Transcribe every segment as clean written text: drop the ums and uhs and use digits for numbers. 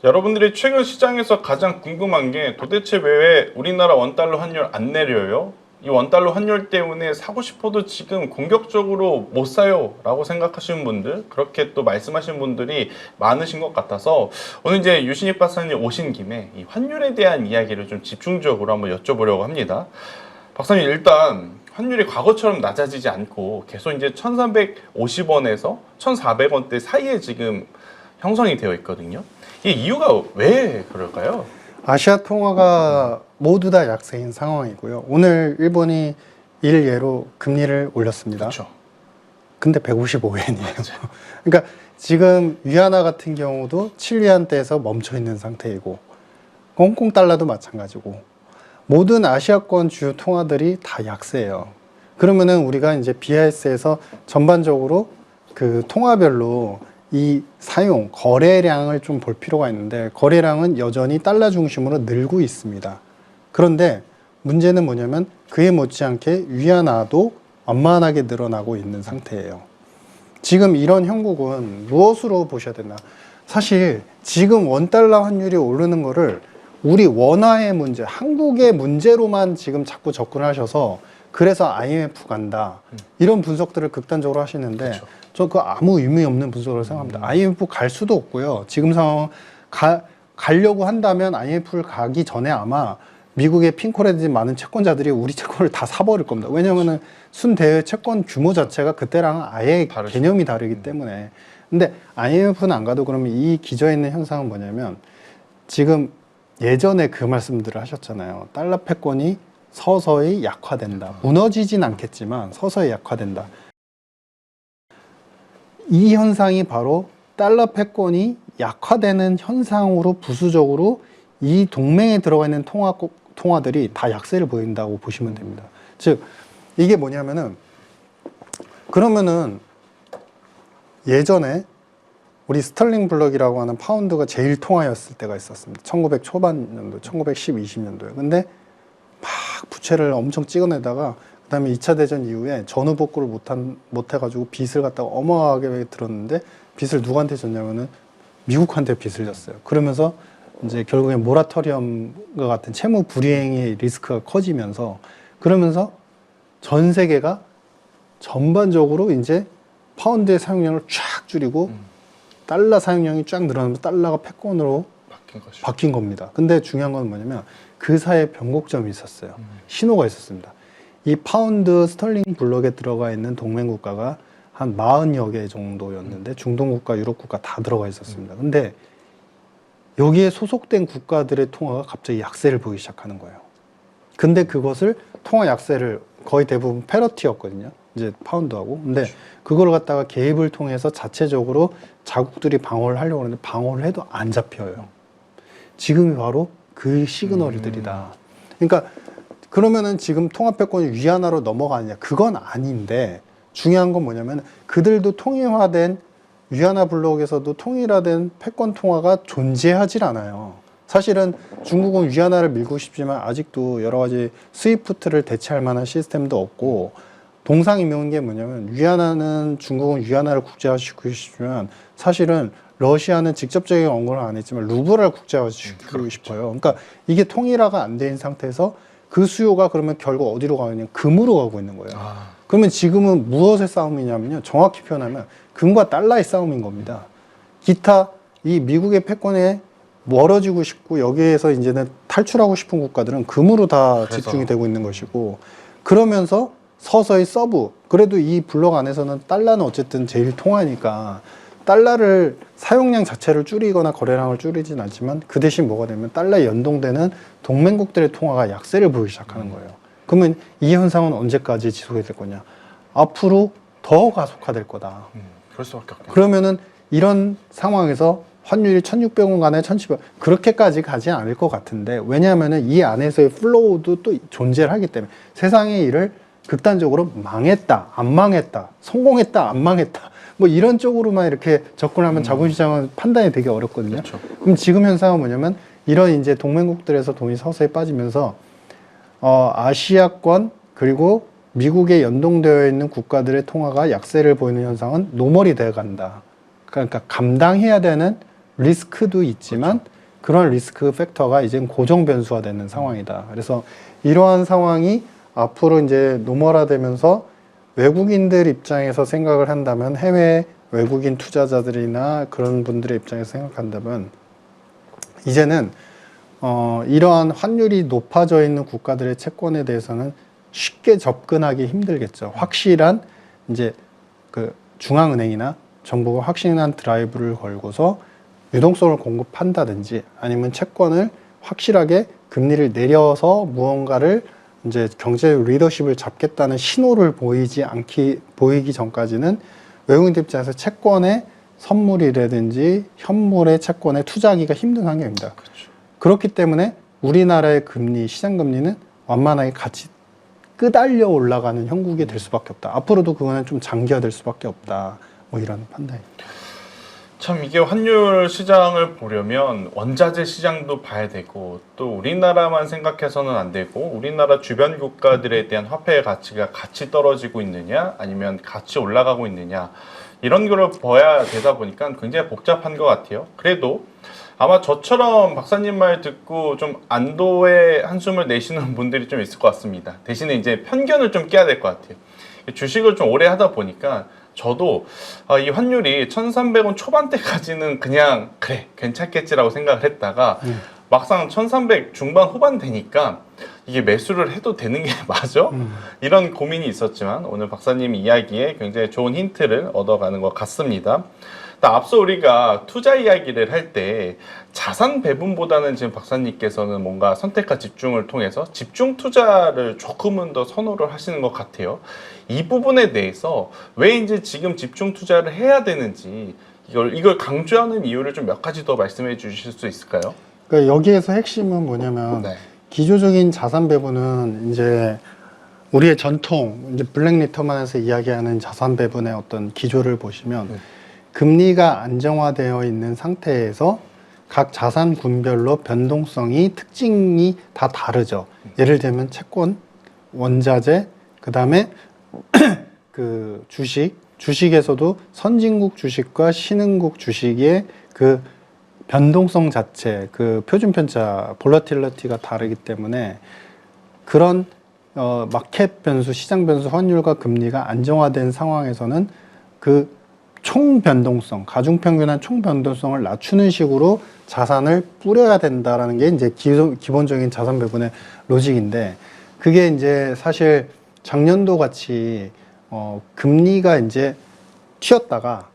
여러분들이 최근 시장에서 가장 궁금한 게 도대체 왜 우리나라 원달러 환율 안 내려요? 이 원달러 환율 때문에 사고 싶어도 지금 공격적으로 못 사요 라고 생각하시는 분들, 그렇게 또 말씀하시는 분들이 많으신 것 같아서 오늘 이제 유신익 박사님 오신 김에 이 환율에 대한 이야기를 좀 집중적으로 한번 여쭤보려고 합니다. 박사님, 일단 환율이 과거처럼 낮아지지 않고 계속 이제 1350원에서 1400원대 사이에 지금 형성이 되어 있거든요. 이 이유가 왜 그럴까요? 아시아 통화가 모두 다 약세인 상황이고요. 오늘 일본이 일예로 금리를 올렸습니다. 그렇죠. 근데 155엔이에요. 그러니까 지금 위안화 같은 경우도 7위안대에서 멈춰 있는 상태이고, 홍콩 달러도 마찬가지고, 모든 아시아권 주요 통화들이 다 약세예요. 그러면은 우리가 이제 BIS에서 전반적으로 그 통화별로 이 사용, 거래량을 좀 볼 필요가 있는데, 거래량은 여전히 달러 중심으로 늘고 있습니다. 그런데 문제는 뭐냐면 그에 못지않게 위안화도 완만하게 늘어나고 있는 상태예요. 지금 이런 형국은 무엇으로 보셔야 되나? 사실 지금 원달러 환율이 오르는 거를 우리 원화의 문제, 한국의 문제로만 지금 자꾸 접근하셔서 그래서 IMF 간다, 이런 분석들을 극단적으로 하시는데, 그렇죠. 저 그 아무 의미 없는 분석으로 생각합니다. IMF 갈 수도 없고요. 지금 상황 가려고 한다면 IMF를 가기 전에 아마 미국의 핑크레딧 많은 채권자들이 우리 채권을 다 사버릴 겁니다. 왜냐면은 순대외 채권 규모 자체가 그때랑은 아예 다르죠. 개념이 다르기 때문에. 근데 IMF는 안 가도 그러면 이 기저에 있는 현상은 뭐냐면, 지금 예전에 그 말씀들을 하셨잖아요. 달러 패권이 서서히 약화된다. 무너지진 않겠지만 서서히 약화된다. 이 현상이 바로 달러 패권이 약화되는 현상으로 부수적으로 이 동맹에 들어가 있는 통화들이 다 약세를 보인다고 보시면 됩니다. 즉, 이게 뭐냐면은, 그러면은 예전에 우리 스털링 블럭이라고 하는 파운드가 제일 통화였을 때가 있었습니다. 1900 초반 년도, 1910, 20년도에. 근데 막 부채를 엄청 찍어내다가 그다음에 2차 대전 이후에 전후 복구를 못 해가지고 빚을 갖다가 어마어마하게 들었는데, 빚을 누구한테 졌냐면은 미국한테 빚을 졌어요. 그러면서 이제 결국엔 모라토리엄과 같은 채무 불이행의 리스크가 커지면서, 그러면서 전 세계가 전반적으로 이제 파운드의 사용량을 쫙 줄이고 달러 사용량이 쫙 늘어나면서 달러가 패권으로 바뀐 겁니다. 근데 중요한 건 뭐냐면 그 사이에 변곡점이 있었어요. 신호가 있었습니다. 이 파운드 스털링 블럭에 들어가 있는 동맹 국가가 한 40여 개 정도였는데, 중동 국가, 유럽 국가 다 들어가 있었습니다. 근데 여기에 소속된 국가들의 통화가 갑자기 약세를 보이기 시작하는 거예요. 근데 그것을 통화 약세를 거의 대부분 패러티였거든요. 이제 파운드하고. 근데 그걸 갖다가 개입을 통해서 자체적으로 자국들이 방어를 하려고 하는데 방어를 해도 안 잡혀요. 지금이 바로 그 시그널들이다. 그러니까 그러면은 지금 통화패권이 위안화로 넘어가느냐? 그건 아닌데, 중요한 건 뭐냐면 그들도 통일화된 위안화 블록에서도 통일화된 패권 통화가 존재하질 않아요. 사실은 중국은 위안화를 밀고 싶지만 아직도 여러 가지 스위프트를 대체할 만한 시스템도 없고, 동상이명인 게 뭐냐면, 위안화는 중국은 위안화를 국제화시키고 싶지만 사실은 러시아는 직접적인 언급을 안 했지만 루블을 국제화시키고 싶어요. 그러니까 이게 통일화가 안 된 상태에서 그 수요가 그러면 결국 어디로 가느냐? 금으로 가고 있는 거예요. 그러면 지금은 무엇의 싸움이냐면요, 정확히 표현하면 금과 달러의 싸움인 겁니다. 기타 이 미국의 패권에 멀어지고 싶고 여기에서 이제는 탈출하고 싶은 국가들은 금으로 다 집중이 되고 있는 것이고, 그러면서 서서히 서브, 그래도 이 블록 안에서는 달러는 어쨌든 제일 통하니까 달러를 사용량 자체를 줄이거나 거래량을 줄이진 않지만, 그 대신 뭐가 되면 달러에 연동되는 동맹국들의 통화가 약세를 보이기 시작하는 거예요. 그러면 이 현상은 언제까지 지속이 될 거냐? 앞으로 더 가속화될 거다. 그럴 수밖에 없겠네. 그러면은 이런 상황에서 환율이 1,600원 가네, 1,700원, 그렇게까지 가지 않을 것 같은데, 왜냐하면은 이 안에서의 플로우도 또 존재를 하기 때문에, 세상의 일을 극단적으로 망했다, 안 망했다, 성공했다, 안 망했다, 뭐 이런 쪽으로만 이렇게 접근하면 자본시장은 판단이 되게 어렵거든요. 그렇죠. 그럼 지금 현상은 뭐냐면, 이런 이제 동맹국들에서 돈이 서서히 빠지면서 아시아권 그리고 미국에 연동되어 있는 국가들의 통화가 약세를 보이는 현상은 노멀이 되어 간다. 그러니까 감당해야 되는 리스크도 있지만 그런 리스크 팩터가 이제 고정 변수화 되는 상황이다. 그래서 이러한 상황이 앞으로 이제 노멀화되면서 외국인들 입장에서 생각을 한다면 해외 외국인 투자자들이나 그런 분들의 입장에서 생각한다면 이제는 이러한 환율이 높아져 있는 국가들의 채권에 대해서는 쉽게 접근하기 힘들겠죠. 확실한 이제 그 중앙은행이나 정부가 확실한 드라이브를 걸고서 유동성을 공급한다든지 아니면 채권을 확실하게 금리를 내려서 무언가를 이제 경제 리더십을 잡겠다는 신호를 보이기 전까지는 외국인들 입장에서 채권의 선물이라든지 현물의 채권에 투자하기가 힘든 환경입니다. 그렇죠. 그렇기 때문에 우리나라의 금리, 시장 금리는 완만하게 같이 끄달려 올라가는 형국이 될 수밖에 없다. 앞으로도 그거는 좀 장기화될 수밖에 없다. 뭐 이런 판단입니다. 참 이게 환율 시장을 보려면 원자재 시장도 봐야 되고 또 우리나라만 생각해서는 안 되고 우리나라 주변 국가들에 대한 화폐의 가치가 같이 떨어지고 있느냐 아니면 같이 올라가고 있느냐 이런 거를 봐야 되다 보니까 굉장히 복잡한 것 같아요. 그래도 아마 저처럼 박사님 말 듣고 좀 안도의 한숨을 내쉬는 분들이 좀 있을 것 같습니다. 대신에 이제 편견을 좀 깨야 될 것 같아요. 주식을 좀 오래 하다 보니까 저도 이 환율이 1,300원 초반대까지는 그냥 그래 괜찮겠지라고 생각을 했다가 막상 1,300 중반 후반 되니까 이게 매수를 해도 되는 게 맞아? 이런 고민이 있었지만 오늘 박사님 이야기에 굉장히 좋은 힌트를 얻어가는 것 같습니다. 앞서 우리가 투자 이야기를 할 때 자산 배분보다는 지금 박사님께서는 뭔가 선택과 집중을 통해서 집중 투자를 조금은 더 선호를 하시는 것 같아요. 이 부분에 대해서 왜 이제 지금 집중 투자를 해야 되는지 이걸 강조하는 이유를 좀 몇 가지 더 말씀해 주실 수 있을까요? 그러니까 여기에서 핵심은 뭐냐면 네. 기조적인 자산 배분은 이제 우리의 전통 이제 블랙 리터만에서 이야기하는 자산 배분의 어떤 기조를 보시면 금리가 안정화되어 있는 상태에서 각 자산군별로 변동성이 특징이 다 다르죠. 예를 들면 채권, 원자재, 그 다음에 그 주식에서도 선진국 주식과 신흥국 주식의 그 변동성 자체, 그 표준 편차, 볼러틸리티가 다르기 때문에 그런 마켓 변수, 시장 변수, 환율과 금리가 안정화된 상황에서는 그 총 변동성, 가중평균한 총 변동성을 낮추는 식으로 자산을 뿌려야 된다라는 게 이제 기본적인 자산 배분의 로직인데 그게 이제 사실 작년도 같이 금리가 이제 튀었다가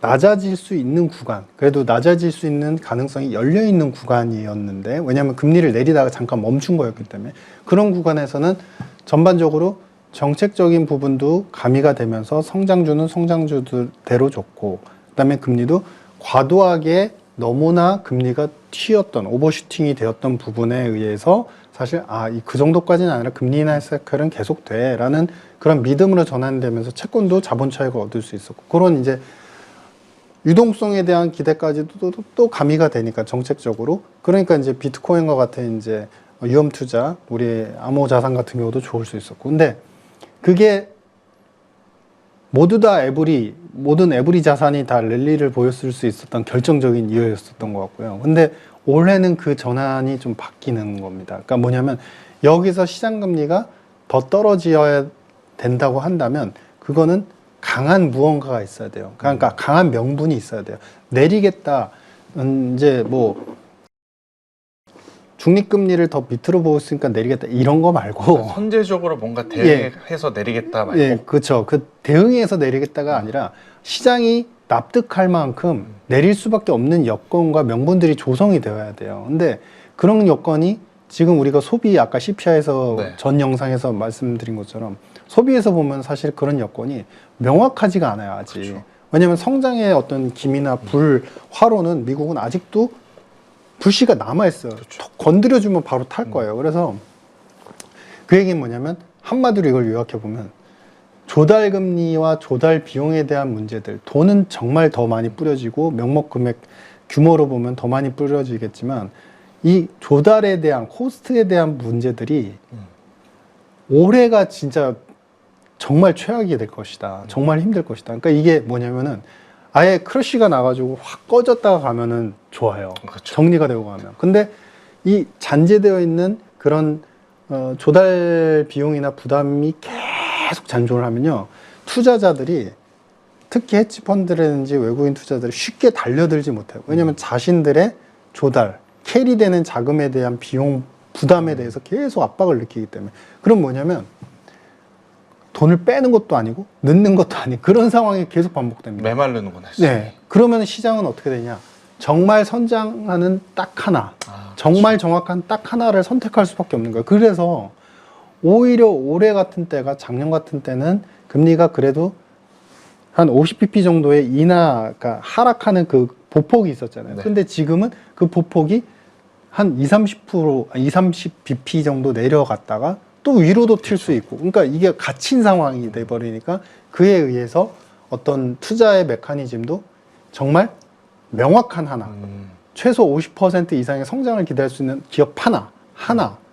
낮아질 수 있는 구간, 그래도 낮아질 수 있는 가능성이 열려 있는 구간이었는데 왜냐하면 금리를 내리다가 잠깐 멈춘 거였기 때문에 그런 구간에서는 전반적으로 정책적인 부분도 가미가 되면서 성장주는 성장주대로 좋고 그다음에 금리도 과도하게 너무나 금리가 튀었던 오버슈팅이 되었던 부분에 의해서 사실 그 정도까지는 아니라 금리 인하 사이클은 계속돼라는 그런 믿음으로 전환되면서 채권도 자본 차익을 얻을 수 있었고 그런 이제 유동성에 대한 기대까지도 또 가미가 되니까 정책적으로 그러니까 이제 비트코인과 같은 이제 위험 투자 우리 암호 자산 같은 경우도 좋을 수 있었고 근데 그게 모든 에브리 자산이 다 랠리를 보였을 수 있었던 결정적인 이유였었던 것 같고요. 근데 올해는 그 전환이 좀 바뀌는 겁니다. 그러니까 뭐냐면 여기서 시장 금리가 더 떨어져야 된다고 한다면 그거는 강한 무언가가 있어야 돼요. 그러니까 강한 명분이 있어야 돼요. 내리겠다, 이제 뭐 중립금리를 더 밑으로 보고 있으니까 내리겠다 이런 거 말고 선제적으로 뭔가 대응해서 내리겠다 말고 예, 그렇죠. 그 대응해서 내리겠다가 아니라 시장이 납득할 만큼 내릴 수밖에 없는 여건과 명분들이 조성이 되어야 돼요. 근데 그런 여건이 지금 우리가 소비 아까 CPI에서 전 영상에서 말씀드린 것처럼 소비에서 보면 사실 그런 여건이 명확하지가 않아요, 아직. 그렇죠. 왜냐하면 성장의 어떤 기미나 화로는 미국은 아직도 불씨가 남아있어요. 그렇죠. 건드려주면 바로 탈 거예요. 그래서 그 얘기는 뭐냐면 한마디로 이걸 요약해보면 조달금리와 조달 비용에 대한 문제들 돈은 정말 더 많이 뿌려지고 명목금액 규모로 보면 더 많이 뿌려지겠지만 이 조달에 대한 코스트에 대한 문제들이 올해가 진짜 정말 최악이 될 것이다. 정말 힘들 것이다. 그러니까 이게 뭐냐면은 아예 크러쉬가 나가지고 확 꺼졌다가 가면은 좋아요. 그렇죠. 정리가 되고 가면. 근데 이 잔재되어 있는 그런 조달 비용이나 부담이 계속 잔존을 하면요. 투자자들이 특히 헤지펀드라든지 외국인 투자자들이 쉽게 달려들지 못해요. 왜냐하면 자신들의 조달, 캐리되는 자금에 대한 비용 부담에 대해서 계속 압박을 느끼기 때문에. 그럼 뭐냐면 돈을 빼는 것도 아니고 넣는 것도 아닌 그런 상황이 계속 반복됩니다. 메마르는구나. 네. 그러면 시장은 어떻게 되냐? 정말 선장하는 딱 하나, 아, 정말 정확한 딱 하나를 선택할 수밖에 없는 거예요. 그래서 오히려 올해 같은 때가 작년 같은 때는 금리가 그래도 한 50bp 정도의 인하, 그러니까 하락하는 그 보폭이 있었잖아요. 네. 근데 지금은 그 보폭이 한 20-30%, 20-30bp 정도 내려갔다가 또 위로도 튈 수 있고, 그러니까 이게 갇힌 상황이 돼버리니까 그에 의해서 어떤 투자의 메커니즘도 정말 명확한 하나, 최소 50% 이상의 성장을 기대할 수 있는 기업 하나,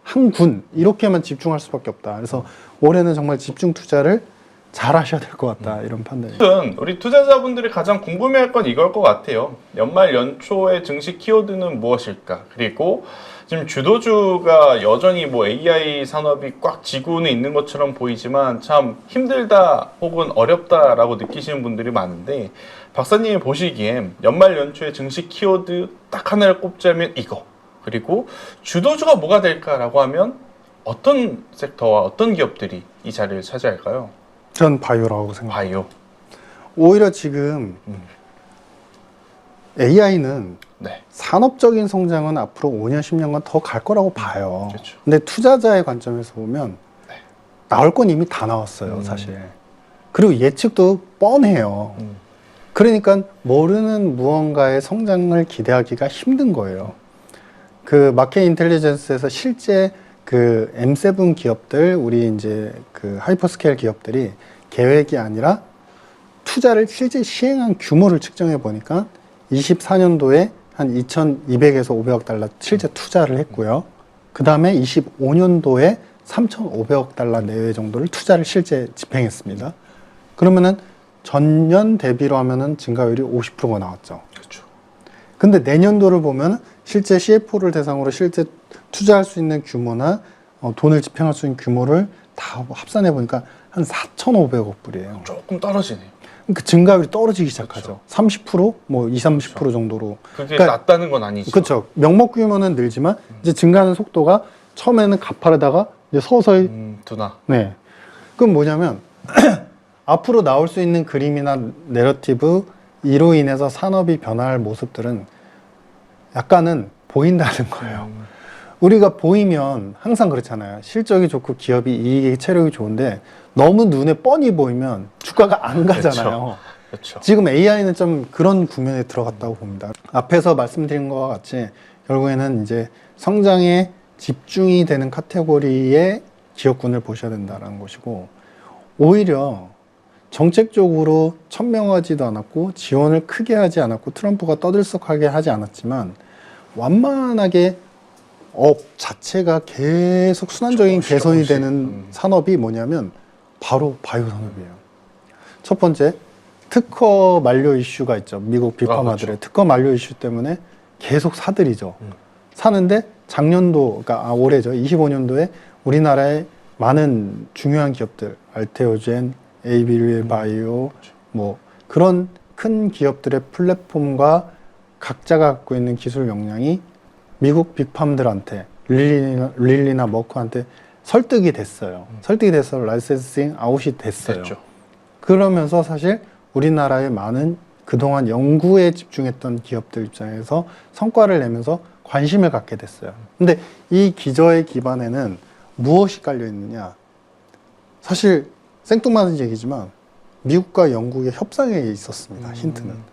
한 군, 이렇게만 집중할 수밖에 없다. 그래서 올해는 정말 집중 투자를 잘 하셔야 될 것 같다. 이런 판단이. 아무튼 우리 투자자분들이 가장 궁금해할 건 이걸 것 같아요. 연말 연초의 증시 키워드는 무엇일까? 그리고 지금 주도주가 여전히 뭐 AI 산업이 꽉 쥐고는 있는 것처럼 보이지만 참 힘들다 혹은 어렵다라고 느끼시는 분들이 많은데, 박사님이 보시기엔 연말 연초의 증시 키워드 딱 하나를 꼽자면 이거, 그리고 주도주가 뭐가 될까라고 하면 어떤 섹터와 어떤 기업들이 이 자리를 차지할까요? 전 바이오라고 생각합니다. 바이오. 오히려 지금 AI는 네. 산업적인 성장은 앞으로 5년, 10년간 더 갈 거라고 봐요. 그렇죠. 근데 투자자의 관점에서 보면 네. 나올 건 이미 다 나왔어요, 사실. 그리고 예측도 뻔해요. 그러니까 모르는 무언가의 성장을 기대하기가 힘든 거예요. 그 마켓 인텔리전스에서 실제 그 M7 기업들, 우리 이제 그 하이퍼스케일 기업들이 계획이 아니라 투자를 실제 시행한 규모를 측정해 보니까 24년도에 한 2,200에서 500억 달러 실제 투자를 했고요. 그 다음에 25년도에 3,500억 달러 내외 정도를 투자를 실제 집행했습니다. 그러면은 전년 대비로 하면은 증가율이 50%가 나왔죠. 그렇죠. 근데 내년도를 보면 실제 CFO를 대상으로 실제 투자할 수 있는 규모나 돈을 집행할 수 있는 규모를 다 합산해 보니까 한 4,500억 불이에요. 조금 떨어지네요. 그러니까 증가율이 떨어지기 시작하죠. 그렇죠. 30%, 뭐 20-30% 정도로. 그게 그러니까 낮다는 건 아니죠. 그렇죠. 명목 규모는 늘지만 이제 증가하는 속도가 처음에는 가파르다가 이제 서서히 둔화. 네. 그럼 뭐냐면 앞으로 나올 수 있는 그림이나 내러티브 이로 인해서 산업이 변화할 모습들은 약간은 보인다는 거예요. 우리가 보이면 항상 그렇잖아요. 실적이 좋고 기업이 이익이 체력이 좋은데 너무 눈에 뻔히 보이면 주가가 안 가잖아요. 그렇죠. 지금 AI는 좀 그런 국면에 들어갔다고 봅니다. 앞에서 말씀드린 것과 같이 결국에는 이제 성장에 집중이 되는 카테고리의 기업군을 보셔야 된다는 것이고, 오히려 정책적으로 천명하지도 않았고 지원을 크게 하지 않았고 트럼프가 떠들썩하게 하지 않았지만 완만하게 업 자체가 계속 순환적인 조금씩 개선이 조금씩. 되는 산업이 뭐냐면 바로 바이오 산업이에요. 첫 번째, 특허 만료 이슈가 있죠. 미국 빅파마들의 그렇죠. 특허 만료 이슈 때문에 계속 사들이죠. 사는데 작년도, 그러니까 올해죠. 25년도에 우리나라의 많은 중요한 기업들, 알테오젠, 에이비리 바이오, 뭐 그런 큰 기업들의 플랫폼과 각자가 갖고 있는 기술 역량이 미국 빅팜들한테 릴리나 머크한테 설득이 됐어요. 설득이 돼서 라이센싱 아웃이 됐어요. 됐죠. 그러면서 사실 우리나라의 많은 그동안 연구에 집중했던 기업들 입장에서 성과를 내면서 관심을 갖게 됐어요. 근데 이 기저의 기반에는 무엇이 깔려 있느냐? 사실 생뚱맞은 얘기지만 미국과 영국의 협상에 있었습니다. 힌트는.